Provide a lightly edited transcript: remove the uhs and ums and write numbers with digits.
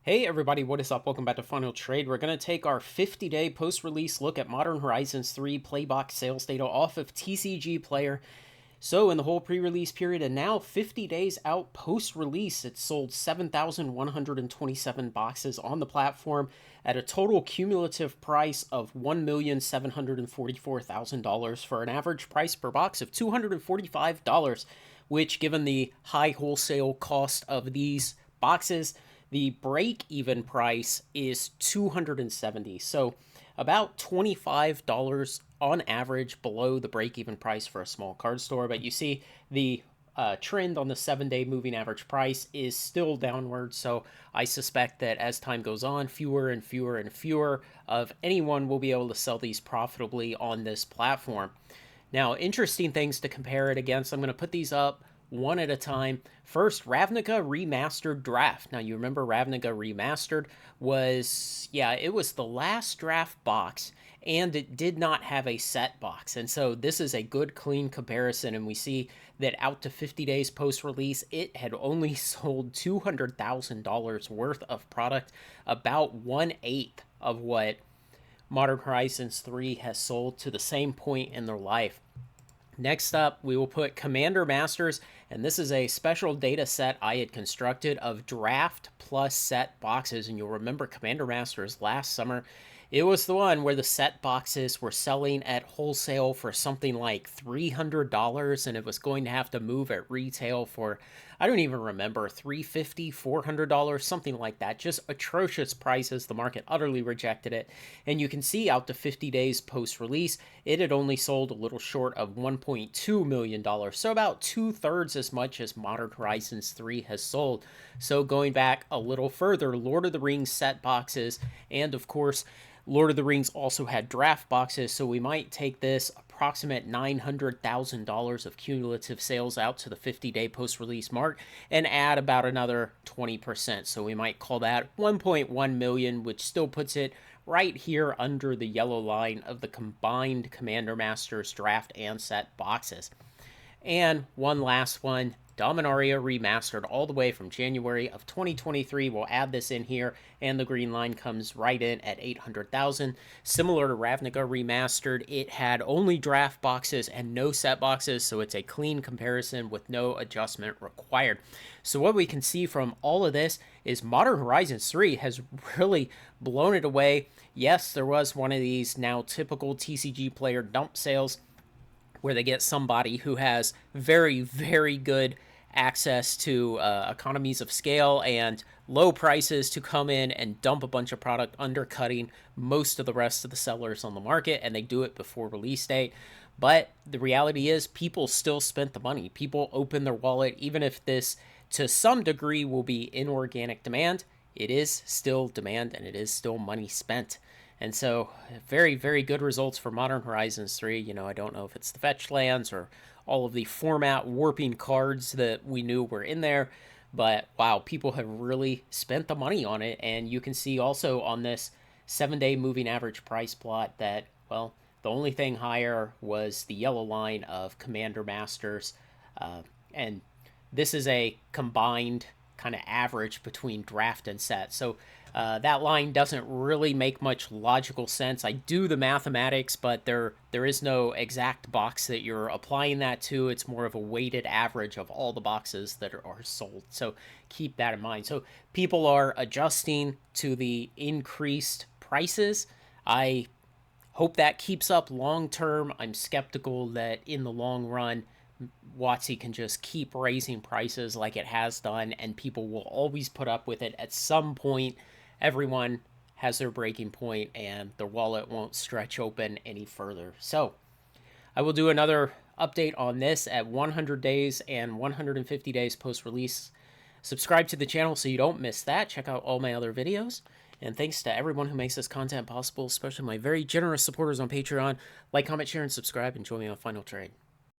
Hey everybody, what is up? Welcome back to Final Trade. We're going to take our 50-day post-release look at Modern Horizons 3 Playbox sales data off of TCG Player. So in the whole pre-release period and now 50 days out post-release, it sold 7,127 boxes on the platform at a total cumulative price of $1,744,000 for an average price per box of $245, which given the high wholesale cost of these boxes, the break-even price is $270. So about $25 on average below the break-even price for a small card store. But you see the trend on the 7-day moving average price is still downward. So I suspect that as time goes on, fewer and fewer and fewer of anyone will be able to sell these profitably on this platform. Now, interesting things to compare it against. I'm going to put these up one at a time. First, Ravnica Remastered Draft. Now, you remember Ravnica Remastered was, it was the last draft box, and it did not have a set box. And so this is a good, clean comparison, and we see that out to 50 days post-release, it had only sold $200,000 worth of product, about 1/8 of what Modern Horizons 3 has sold to the same point in their life. Next up, we will put Commander Masters, and this is a special data set I had constructed of draft plus set boxes. And you'll remember Commander Masters last summer. It was the one where the set boxes were selling at wholesale for something like $300, and it was going to have to move at retail for, I don't even remember, $350, $400, something like that. Just atrocious prices. The market utterly rejected it. And you can see out to 50 days post-release, it had only sold a little short of $1.2 million. So about 2/3 as much as Modern Horizons 3 has sold. So going back a little further, Lord of the Rings set boxes, and of course, Lord of the Rings also had draft boxes, so we might take this approximate $900,000 of cumulative sales out to the 50-day post-release mark and add about another 20%. So we might call that 1.1 million, which still puts it right here under the yellow line of the combined Commander Masters draft and set boxes. And one last one, Dominaria Remastered, all the way from January of 2023. We'll add this in here, and the green line comes right in at 800,000. Similar to Ravnica Remastered, it had only draft boxes and no set boxes, so it's a clean comparison with no adjustment required. So what we can see from all of this is Modern Horizons 3 has really blown it away. Yes, there was one of these now typical TCG Player dump sales where they get somebody who has very, very good access to economies of scale and low prices to come in and dump a bunch of product, undercutting most of the rest of the sellers on the market, and they do it before release date. But the reality is people still spent the money. People open their wallet, even if this to some degree will be inorganic demand, it is still demand and it is still money spent. And so very, very good results for Modern Horizons 3. I don't know if it's the fetch lands or all of the format warping cards that we knew were in there, but wow, people have really spent the money on it. And you can see also on this 7-day moving average price plot that, well, the only thing higher was the yellow line of Commander Masters. And this is a combined kind of average between draft and set. So that line doesn't really make much logical sense. I do the mathematics, but there is no exact box that you're applying that to. It's more of a weighted average of all the boxes that are sold. So keep that in mind. So people are adjusting to the increased prices. I hope that keeps up long term. I'm skeptical that in the long run, WotC can just keep raising prices like it has done, and people will always put up with it. At some point, everyone has their breaking point, and their wallet won't stretch open any further. So I will do another update on this at 100 days and 150 days post-release. Subscribe to the channel so you don't miss that. Check out all my other videos. And thanks to everyone who makes this content possible, especially my very generous supporters on Patreon. Like, comment, share, and subscribe, and join me on Final Trade.